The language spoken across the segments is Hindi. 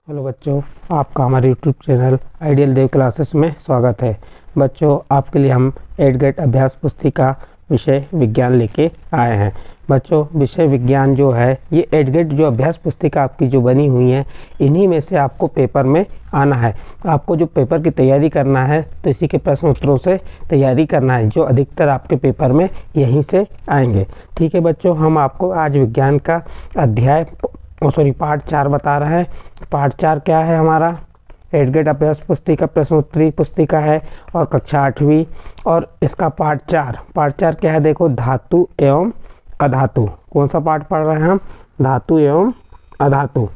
हेलो बच्चों, आपका हमारे यूट्यूब चैनल आइडियल देव क्लासेस में स्वागत है। बच्चों, आपके लिए हम 8th ग्रेड अभ्यास पुस्तिका विषय विज्ञान लेके आए हैं। बच्चों, विषय विज्ञान जो है ये 8th ग्रेड जो अभ्यास पुस्तिका आपकी जो बनी हुई है, इन्हीं में से आपको पेपर में आना है। आपको जो पेपर की तैयारी करना है तो इसी के प्रश्न उत्तरों से तैयारी करना है, जो अधिकतर आपके पेपर में यहीं से आएंगे। ठीक है बच्चों, हम आपको आज विज्ञान का पार्ट 4 बता रहे हैं। पार्ट 4 क्या है हमारा? 8th ग्रेड अभ्यास पुस्तिका प्रश्नोत्तरी पुस्तिका है और कक्षा 8वीं। और इसका पार्ट 4 क्या है? देखो, धातु एवं अधातु। कौन सा पार्ट पढ़ रहे हैं हम? धातु एवं अधातु।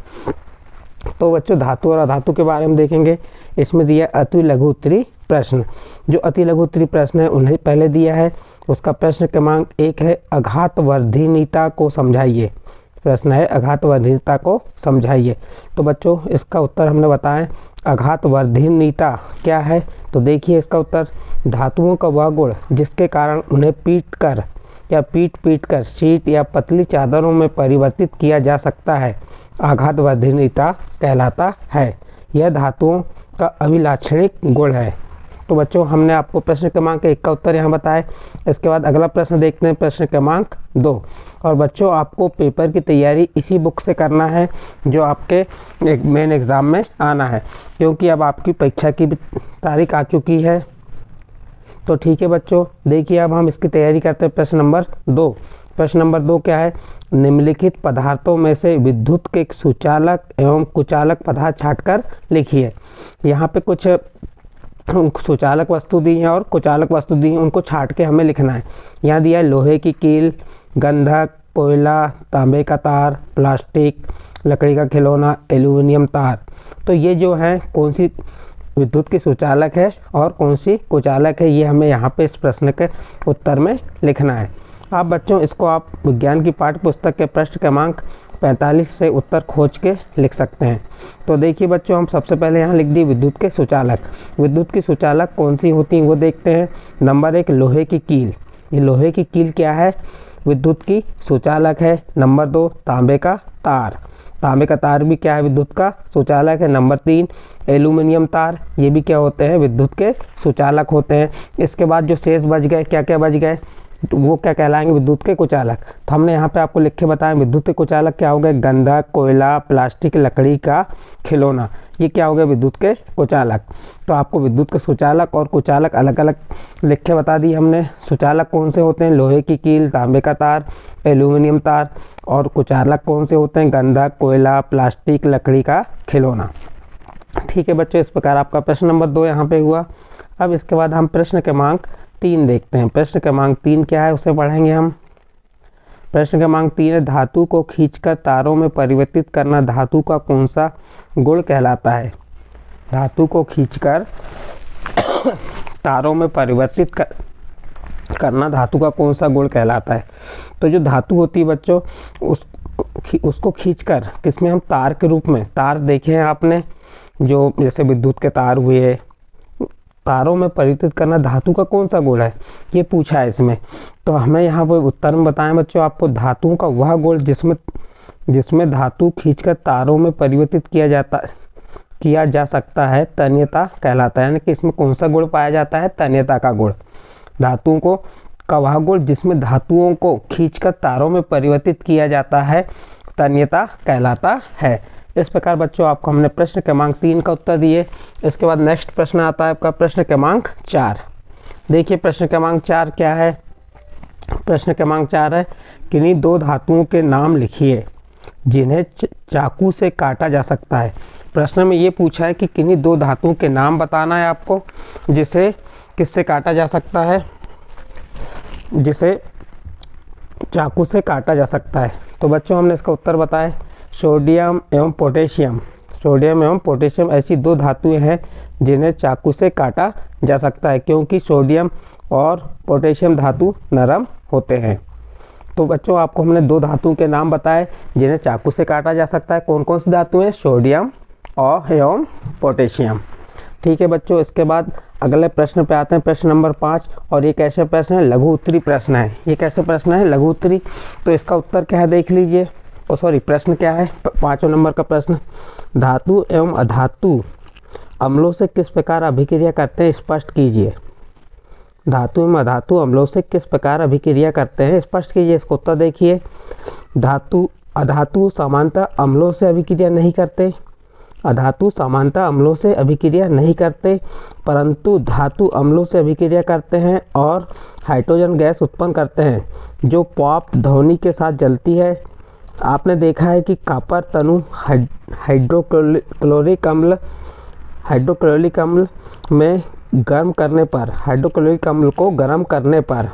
तो बच्चों, धातु और अधातु के बारे में देखेंगे। इसमें दिया अति लघु उत्तरी प्रश्न। जो अति लघु उत्तरी प्रश्न है उन्हें पहले दिया है। उसका प्रश्न क्रमांक 1 है, आघातवर्धनीयता को समझाइए। प्रश्न है, आघातवर्धनीयता को समझाइए। तो बच्चों, इसका उत्तर हमने बताया। आघातवर्धनीयता क्या है? तो देखिए इसका उत्तर, धातुओं का वह गुण जिसके कारण उन्हें पीट कर शीट या पतली चादरों में परिवर्तित किया जा सकता है, आघातवर्धनीयता कहलाता है। यह धातुओं का अभिलाक्षणिक गुण है। तो बच्चों, हमने आपको प्रश्न क्रमांक 1 का उत्तर यहाँ बताया। इसके बाद अगला प्रश्न देखते हैं, प्रश्न क्रमांक 2। और बच्चों, आपको पेपर की तैयारी इसी बुक से करना है जो आपके एक मेन एग्ज़ाम में आना है, क्योंकि अब आपकी परीक्षा की भी तारीख आ चुकी है। तो ठीक है बच्चों, देखिए अब हम इसकी तैयारी करते हैं। प्रश्न नंबर 2। प्रश्न नंबर 2 क्या है? निम्नलिखित पदार्थों में से विद्युत के सुचालक एवं कुचालक पदार्थ छाँटकर लिखिए। यहाँ पे कुछ सुचालक वस्तु दी हैं और कुचालक वस्तु दी हैं, उनको छांट के हमें लिखना है। यहाँ दिया है लोहे की कील, गंधक, कोयला, तांबे का तार, प्लास्टिक, लकड़ी का खिलौना, एल्यूमिनियम तार। तो ये जो है कौन सी विद्युत की सुचालक है और कौन सी कुचालक है, ये हमें यहाँ पे इस प्रश्न के उत्तर में लिखना है। आप बच्चों इसको आप विज्ञान की पाठ्य पुस्तक के प्रश्न क्रमांक 45 से उत्तर खोज के लिख सकते हैं। तो देखिए बच्चों, हम सबसे पहले यहाँ लिख दी विद्युत के सुचालक। विद्युत की सुचालक कौन सी होती हैं वो देखते हैं। नंबर 1, लोहे की कील। ये लोहे की कील क्या है? विद्युत की सुचालक है। नंबर 2, तांबे का तार। तांबे का तार भी क्या है? विद्युत का सुचालक है। नंबर 3, एल्यूमिनियम तार। ये भी क्या होते हैं? विद्युत के सुचालक होते हैं। इसके बाद जो शेष बच गए, क्या क्या बच गए, तो वो क्या कहलाएंगे? विद्युत के कुचालक। तो हमने यहाँ पे आपको लिख के बताया, विद्युत के कुचालक क्या हो गए? गंधक, कोयला, प्लास्टिक, लकड़ी का खिलौना। ये क्या हो गया? विद्युत के कुचालक। तो आपको विद्युत के सुचालक और कुचालक अलग अलग लिख के बता दी हमने। सुचालक कौन से होते हैं? लोहे की कील, तांबे का तार, एल्यूमिनियम तार। और कुचालक कौन से होते हैं? गंधक, कोयला, प्लास्टिक, लकड़ी का खिलौना। ठीक है बच्चों, इस प्रकार आपका प्रश्न नंबर 2 यहाँ पे हुआ। अब इसके बाद हम प्रश्न क्रमांक 3 देखते हैं। प्रश्न क्रमांक 3 क्या है उसे पढ़ेंगे हम। प्रश्न क्रमांक 3 है, धातु को खींचकर तारों में परिवर्तित करना धातु का कौन सा गुण कहलाता है? धातु को खींचकर तारों में परिवर्तित करना धातु का कौन सा गुण कहलाता है? तो जो धातु होती है बच्चों, उसको खींचकर किसमें हम तार के रूप में, तार देखे हैं आपने, जो जैसे विद्युत के तार हुए, तारों में परिवर्तित करना धातु का कौन सा गुण है, ये पूछा है इसमें। तो हमें यहाँ पर उत्तर में बताएं बच्चों, आपको धातुओं का वह गुण जिसमें धातु खींचकर तारों में परिवर्तित किया जा सकता है, तन्यता कहलाता है। यानी कि इसमें कौन सा गुण पाया जाता है? तन्यता का गुण। धातुओं का वह गुण जिसमें धातुओं को खींचकर तारों में परिवर्तित किया जाता है, तन्यता कहलाता है। इस प्रकार बच्चों, आपको हमने प्रश्न क्रमांक 3 का उत्तर दिए। इसके बाद नेक्स्ट प्रश्न आता है आपका प्रश्न क्रमांक 4। देखिए प्रश्न क्रमांक 4 क्या है? प्रश्न क्रमांक 4 है, किन्हीं 2 धातुओं के नाम लिखिए जिन्हें चाकू से काटा जा सकता है। प्रश्न में ये पूछा है कि किन्हीं 2 धातुओं के नाम बताना है आपको, जिसे किससे काटा जा सकता है, जिसे चाकू से काटा जा सकता है। तो बच्चों, हमने इसका उत्तर बताया, सोडियम एवं पोटेशियम। सोडियम एवं पोटेशियम ऐसी 2 धातुएं हैं जिन्हें चाकू से काटा जा सकता है, क्योंकि सोडियम और पोटेशियम धातु नरम होते हैं। तो बच्चों, आपको हमने 2 धातुओं के नाम बताए जिन्हें चाकू से काटा जा सकता है। कौन कौन सी धातु हैं? सोडियम और एवं पोटेशियम। ठीक है बच्चों, इसके बाद अगले प्रश्न पे आते हैं, प्रश्न नंबर 5। और ये कैसे प्रश्न है? लघु उत्तरी प्रश्न है। ये कैसे प्रश्न है? लघु उत्तरी। तो इसका उत्तर क्या है देख लीजिए। प्रश्न क्या है, 5वें नंबर का प्रश्न, धातु एवं अधातु अम्लों से किस प्रकार अभिक्रिया करते हैं, स्पष्ट कीजिए। धातु एवं अधातु अम्लों से किस प्रकार अभिक्रिया करते हैं, स्पष्ट कीजिए। इसको उत्तर देखिए, अधातु सामान्यतः अम्लों से अभिक्रिया नहीं करते, अधातु सामान्यतः अम्लों से अभिक्रिया नहीं करते, परंतु धातु अम्लों से अभिक्रिया करते हैं और हाइड्रोजन गैस उत्पन्न करते हैं जो पॉप ध्वनि के साथ जलती है। आपने देखा है कि कॉपर तनु हाइड्रोक्लोरिक अम्ल में गर्म करने पर, हाइड्रोक्लोरिक अम्ल को गर्म करने पर,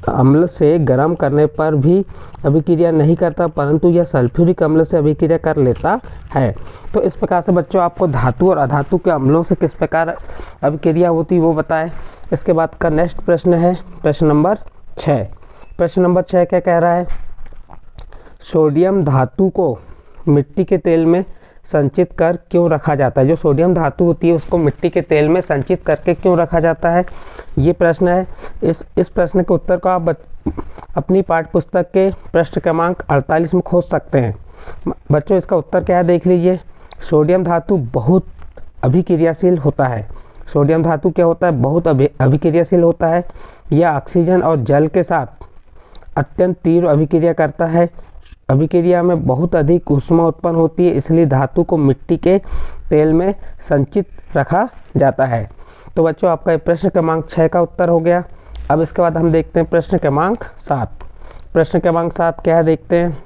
अम्ल से गर्म करने पर भी अभिक्रिया नहीं करता, परंतु यह सल्फ्यूरिक अम्ल से अभिक्रिया कर लेता है। तो इस प्रकार से बच्चों आपको धातु और अधातु के अम्लों से किस प्रकार अभिक्रिया होती वो बताएं। इसके बाद का नेक्स्ट प्रश्न है प्रश्न नंबर 6। प्रश्न नंबर 6 क्या कह रहा है, सोडियम धातु को मिट्टी के तेल में संचित कर क्यों रखा जाता है। जो सोडियम धातु होती है उसको मिट्टी के तेल में संचित करके क्यों रखा जाता है, ये प्रश्न है। इस प्रश्न के उत्तर को आप अपनी पाठ्य पुस्तक के पृष्ठ क्रमांक 48 में खोज सकते हैं। बच्चों इसका उत्तर क्या है देख लीजिए। सोडियम धातु बहुत अभिक्रियाशील होता है। सोडियम धातु क्या होता है, बहुत अभिक्रियाशील होता है। यह ऑक्सीजन और जल के साथ अत्यंत तीव्र अभिक्रिया करता है। अभिक्रिया में बहुत अधिक ऊष्मा उत्पन्न होती है, इसलिए धातु को मिट्टी के तेल में संचित रखा जाता है। तो बच्चों आपका ये प्रश्न क्रमांक 6 का उत्तर हो गया। अब इसके बाद हम देखते हैं प्रश्न क्रमांक 7। प्रश्न क्रमांक 7 क्या है देखते हैं।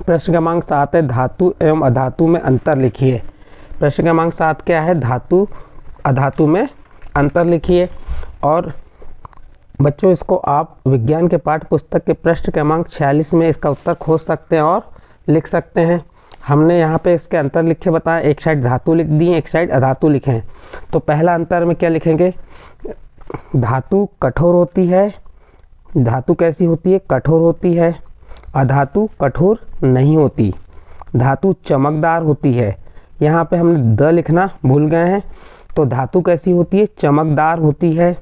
प्रश्न क्रमांक 7 है धातु एवं अधातु में अंतर लिखिए। प्रश्न क्रमांक 7 क्या है, धातु अधातु में अंतर लिखिए। और बच्चों इसको आप विज्ञान के पाठ्य पुस्तक के पृष्ठ क्रमांक 46 में इसका उत्तर खोज सकते हैं और लिख सकते हैं। हमने यहाँ पे इसके अंतर लिखे बताएं, एक साइड धातु लिख दी, एक साइड अधातु लिखे हैं। तो पहला अंतर में क्या लिखेंगे, धातु कठोर होती है। धातु कैसी होती है, कठोर होती है। अधातु कठोर नहीं होती। धातु चमकदार होती है। यहाँ पे हमने द लिखना भूल गए हैं। तो धातु कैसी होती है, चमकदार होती है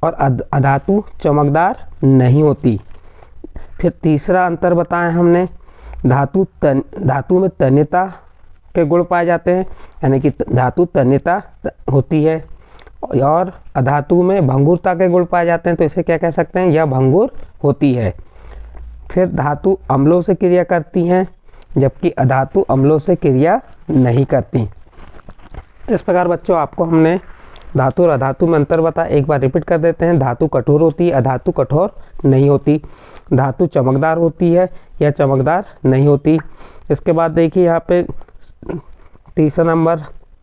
और अधातु चमकदार नहीं होती। फिर तीसरा अंतर बताएं हमने, धातु में तन्यता के गुण पाए जाते हैं, यानी कि धातु तन्यता होती है, और अधातु में भंगुरता के गुण पाए जाते हैं। तो इसे क्या कह सकते हैं, यह भंगुर होती है। फिर धातु अम्लों से क्रिया करती हैं, जबकि अधातु अम्लों से क्रिया नहीं करती। इस प्रकार बच्चों आपको हमने धातु और अधातु में अंतर बताया। एक बार रिपीट कर देते हैं। धातु कठोर होती है, अधातु कठोर नहीं होती। धातु चमकदार होती है, यह चमकदार नहीं होती। इसके बाद देखिए यहाँ पे तीसरा नंबर,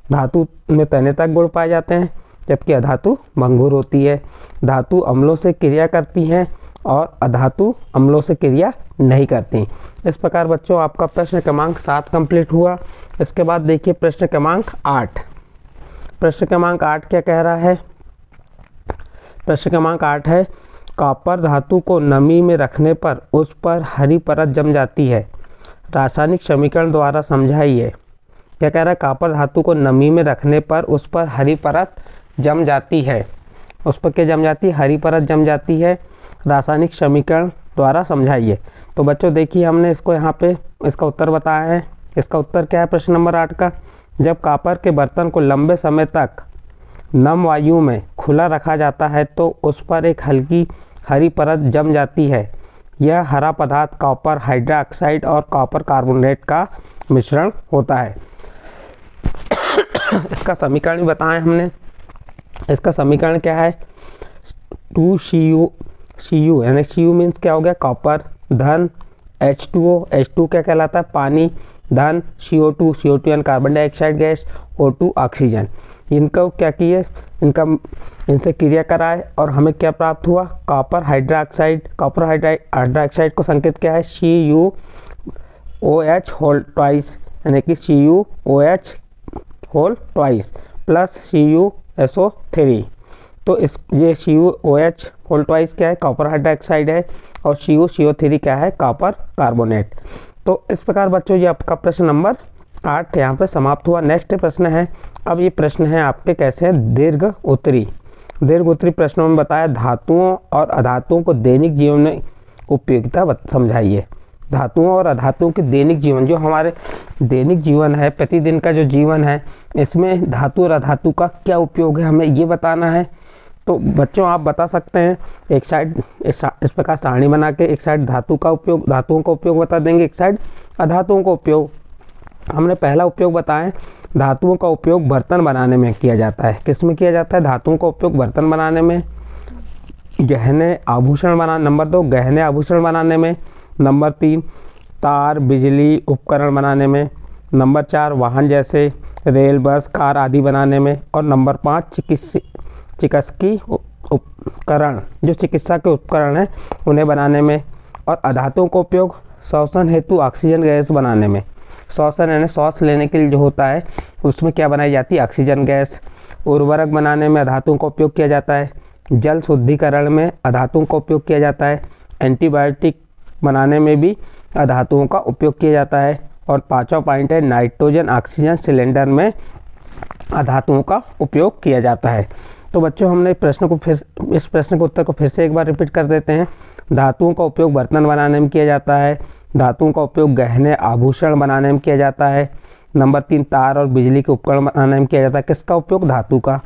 धातु में तन्यता गुण पाए जाते हैं, जबकि अधातु भंगुर होती है। धातु अम्लों से क्रिया करती हैं और अधातु अम्लों से क्रिया नहीं करती। इस प्रकार बच्चों आपका प्रश्न क्रमांक 7 कंप्लीट हुआ। इसके बाद देखिए प्रश्न क्रमांक 8। प्रश्न क्रमांक 8 क्या कह रहा है, प्रश्न क्रमांक 8 है, कॉपर धातु को नमी में रखने पर उस पर हरी परत जम जाती है, रासायनिक समीकरण द्वारा समझाइए। क्या कह रहा है, कॉपर धातु को नमी में रखने पर उस पर हरी परत जम जाती है। उस पर क्या जम जाती है, हरी परत जम जाती है, रासायनिक समीकरण द्वारा समझाइए। तो बच्चों देखिए हमने इसको यहाँ पे इसका उत्तर बताया है। इसका उत्तर क्या है प्रश्न नंबर 8 का, जब कॉपर के बर्तन को लंबे समय तक नम वायु में खुला रखा जाता है तो उस पर एक हल्की हरी परत जम जाती है। यह हरा पदार्थ कॉपर हाइड्रोक्साइड और कॉपर कार्बोनेट का मिश्रण होता है। इसका समीकरण भी बताएं हमने। इसका समीकरण क्या है, 2Cu यानी Cu मीन्स क्या हो गया, कॉपर, धन H2O, H2 क्या कहलाता है, पानी, धन CO2 यानी carbon dioxide gas, O2 oxygen. इनको क्या किए, इनसे क्रिया कराए और हमें क्या प्राप्त हुआ, कॉपर हाइड्रोक्साइड। कॉपर हाइड्रोक्साइड को संकेत क्या है, CuOH होल ट्वाइस, यानी कि CuOH whole twice plus CuSO3। तो ये CuOH होल ट्वाइस क्या है, कॉपर हाइड्रोक्साइड है, और CO3 क्या है, कॉपर कार्बोनेट। तो इस प्रकार बच्चों ये आपका प्रश्न नंबर 8 यहाँ पे समाप्त हुआ। नेक्स्ट प्रश्न है, अब ये प्रश्न है आपके कैसे हैं, दीर्घ उत्तरी प्रश्नों में बताया, धातुओं और अधातुओं को दैनिक जीवन में उपयोगिता समझाइए। धातुओं और अधातुओं के दैनिक जीवन, जो हमारे दैनिक जीवन है, प्रतिदिन का जो जीवन है, इसमें धातु और अधातु का क्या उपयोग है, हमें ये बताना है। तो बच्चों आप बता सकते हैं, एक साइड इस प्रकार सारणी बना के एक साइड धातुओं का उपयोग बता देंगे, एक साइड अधातुओं का उपयोग। हमने पहला उपयोग बताएं, धातुओं का उपयोग बर्तन बनाने में किया जाता है। किस में किया जाता है? धातुओं का उपयोग बर्तन बनाने में, गहने आभूषण बनाने, नंबर 2 गहने आभूषण बनाने में, नंबर 3 तार बिजली उपकरण बनाने में, नंबर 4 वाहन जैसे रेल बस कार आदि बनाने में, और नंबर 5 चिकित्सकीय उपकरण, जो चिकित्सा के उपकरण हैं उन्हें बनाने में। और अधातुओं का उपयोग श्वसन हेतु ऑक्सीजन गैस बनाने में। श्वसन यानी श्वास लेने के लिए जो होता है उसमें क्या बनाई जाती है? Oxygen gas. उर्वरक बनाने में अधातुओं का उपयोग किया जाता है। जल शुद्धिकरण में अधातुओं का उपयोग किया जाता है। एंटीबायोटिक बनाने में भी अधातुओं का उपयोग किया जाता है। और 5वां पॉइंट है, नाइट्रोजन ऑक्सीजन सिलेंडर में अधातुओं का उपयोग किया जाता है। तो बच्चों हमने इस प्रश्न के उत्तर को फिर से एक बार रिपीट कर देते हैं। धातुओं का उपयोग बर्तन बनाने में किया जाता है। धातुओं का उपयोग गहने आभूषण बनाने में किया जाता है। नंबर 3 तार और बिजली के उपकरण बनाने में किया जाता है। किसका उपयोग? धातु का।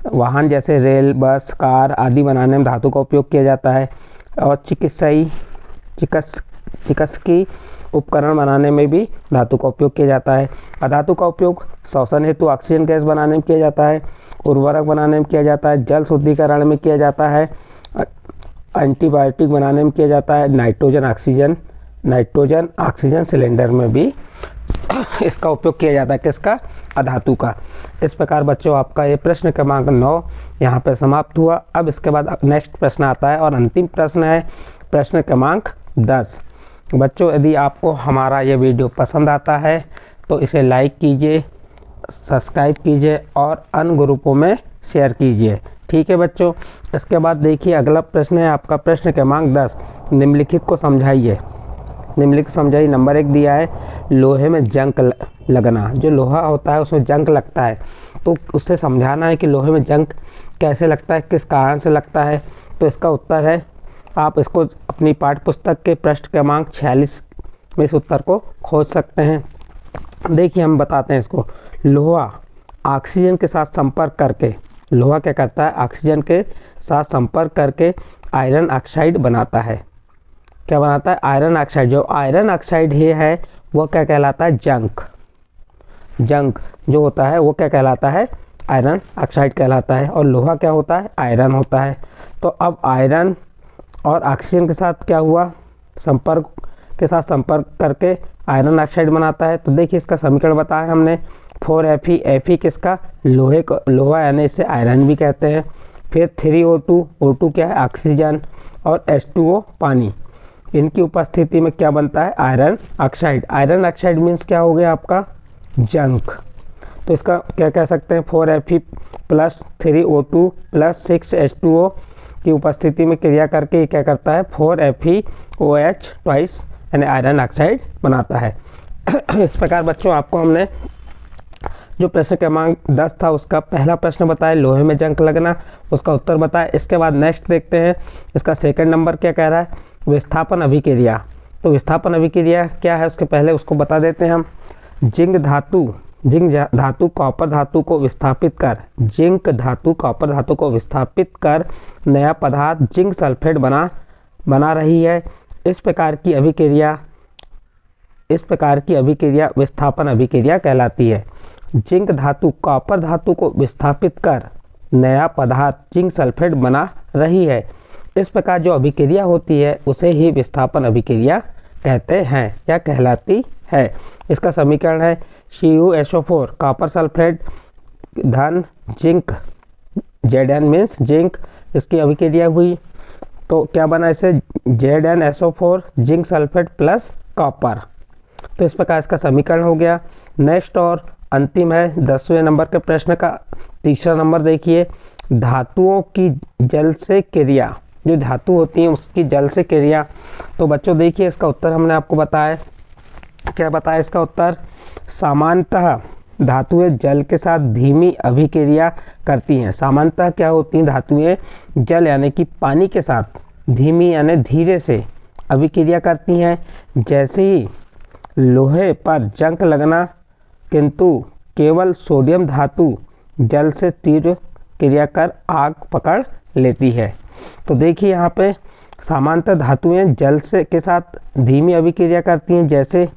वाहन जैसे रेल बस कार आदि बनाने में धातु का उपयोग किया जाता है। और चिकित्सकीय उपकरण बनाने में भी धातु का उपयोग किया जाता है। अधातु का उपयोग श्वसन हेतु ऑक्सीजन गैस बनाने में किया जाता है। उर्वरक बनाने में किया जाता है। जल शुद्धिकरण में किया जाता है। एंटीबायोटिक बनाने में किया जाता है। नाइट्रोजन ऑक्सीजन सिलेंडर में भी इसका उपयोग किया जाता है। किसका? अधातु का। इस प्रकार बच्चों आपका ये प्रश्न क्रमांक 9 यहाँ पर समाप्त हुआ। अब इसके बाद नेक्स्ट प्रश्न आता है और अंतिम प्रश्न है प्रश्न क्रमांक 10। बच्चों यदि आपको हमारा ये वीडियो पसंद आता है तो इसे लाइक कीजिए, सब्सक्राइब कीजिए और अन्य ग्रुपों में शेयर कीजिए। ठीक है बच्चों। इसके बाद देखिए अगला प्रश्न है आपका प्रश्न क्रमांक 10। निम्नलिखित को समझाइए। निम्नलिखित समझाइए। नंबर 1 दिया है, लोहे में जंग लगना। जो लोहा होता है उसमें जंग लगता है, तो उससे समझाना है कि लोहे में जंग कैसे लगता है, किस कारण से लगता है। तो इसका उत्तर है, आप इसको अपनी पाठ्य पुस्तक के पृष्ठ क्रमांक 46 में इस उत्तर को खोज सकते हैं। देखिए हम बताते हैं इसको। लोहा ऑक्सीजन के साथ संपर्क करके, लोहा क्या करता है? ऑक्सीजन के साथ संपर्क करके आयरन ऑक्साइड बनाता है। क्या बनाता है? Iron oxide. जो आयरन ऑक्साइड ये है वो क्या कहलाता है? जंग जो होता है वो क्या कहलाता है? आयरन ऑक्साइड कहलाता है। और लोहा क्या होता है? आयरन होता है। तो अब आयरन और ऑक्सीजन के साथ क्या हुआ? संपर्क करके आयरन ऑक्साइड बनाता है। तो देखिए इसका समीकरण बताया हमने, 4Fe। Fe किसका? लोहा यानी इसे आयरन भी कहते हैं। फिर 3O2, O2 क्या है? ऑक्सीजन। और H2O पानी। इनकी उपस्थिति में क्या बनता है? Iron oxide. Iron oxide means क्या हो गया आपका? जंग। तो इसका क्या कह सकते हैं? 4Fe + 3O2 + 6H2O की उपस्थिति में क्रिया करके क्या करता है? 4FeOH ट्वाइस यानी आयरन ऑक्साइड बनाता है। इस प्रकार बच्चों आपको हमने जो प्रश्न क्रमांक 10 था उसका पहला प्रश्न बताया, लोहे में जंग लगना, उसका उत्तर बताया। इसके बाद नेक्स्ट देखते हैं इसका सेकंड नंबर क्या कह रहा है? विस्थापन अभिक्रिया। तो विस्थापन अभिक्रिया क्या है उसके पहले उसको बता देते हैं हम। जिंक धातु कॉपर धातु को विस्थापित कर नया पदार्थ जिंक सल्फेट बना रही है। इस प्रकार की अभिक्रिया विस्थापन अभिक्रिया कहलाती है। जिंक धातु कॉपर धातु को विस्थापित कर नया पदार्थ जिंक सल्फेट बना रही है। इस प्रकार जो अभिक्रिया होती है उसे ही विस्थापन अभिक्रिया कहते हैं या कहलाती है। इसका समीकरण है CuSO4 कॉपर सल्फेट धन जिंक, Zn मीन्स जिंक। इसकी अभिक्रिया हुई तो क्या बना? इसे ZnSO4 zinc sulphate plus copper. तो इस प्रकार इसका समीकरण हो गया। नेक्स्ट और अंतिम है 10वें नंबर के प्रश्न का तीसरा नंबर। देखिए धातुओं की जल से क्रिया, जो धातु होती हैं उसकी जल से क्रिया। तो बच्चों देखिए इसका उत्तर हमने आपको बताया। क्या बताया इसका उत्तर? सामान्यतः धातुएं जल के साथ धीमी अभिक्रिया करती हैं। सामान्यतः क्या होती हैं? धातुएं जल यानी कि पानी के साथ धीमी यानी धीरे से अभिक्रिया करती हैं, जैसे ही लोहे पर जंग लगना, किंतु केवल सोडियम धातु जल से तीव्र क्रिया कर आग पकड़ लेती है। तो देखिए यहाँ पे सामान्यतः धातुएं जल से के साथ धीमी अभिक्रिया करती हैं, जैसे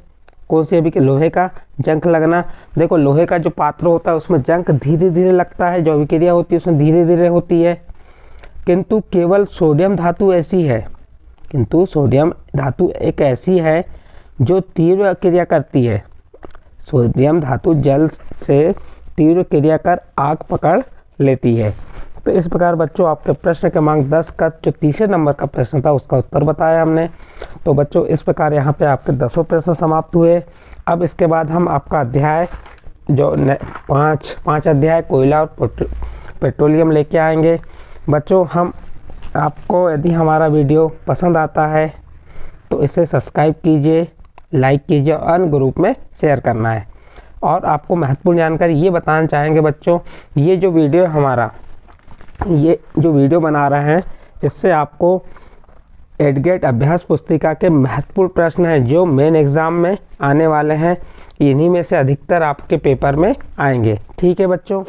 कौन सी अभिक्रिया, लोहे का जंग लगना। देखो लोहे का जो पात्र होता है उसमें जंग धीरे धीरे लगता है, जो अभिक्रिया होती है उसमें धीरे धीरे होती है। किंतु केवल सोडियम धातु ऐसी है, किंतु सोडियम धातु एक ऐसी है जो तीव्र क्रिया करती है। सोडियम धातु जल से तीव्र क्रिया कर आग पकड़ लेती है। तो इस प्रकार बच्चों आपके प्रश्न क्रमांक 10 का जो तीसरे नंबर का प्रश्न था उसका उत्तर बताया हमने। तो बच्चों इस प्रकार यहाँ पे आपके 10 प्रश्न समाप्त हुए। अब इसके बाद हम आपका अध्याय जो पाँच अध्याय कोयला और पेट्रोलियम लेके आएंगे। बच्चों हम आपको यदि हमारा वीडियो पसंद आता है तो इसे सब्सक्राइब कीजिए, लाइक कीजिए और अन्य ग्रुप में शेयर करना है। और आपको महत्वपूर्ण जानकारी ये बताना चाहेंगे बच्चों, ये जो वीडियो बना रहे हैं इससे आपको एडगेट अभ्यास पुस्तिका के महत्वपूर्ण प्रश्न हैं जो मेन एग्ज़ाम में आने वाले हैं, इन्हीं में से अधिकतर आपके पेपर में आएंगे। ठीक है बच्चों।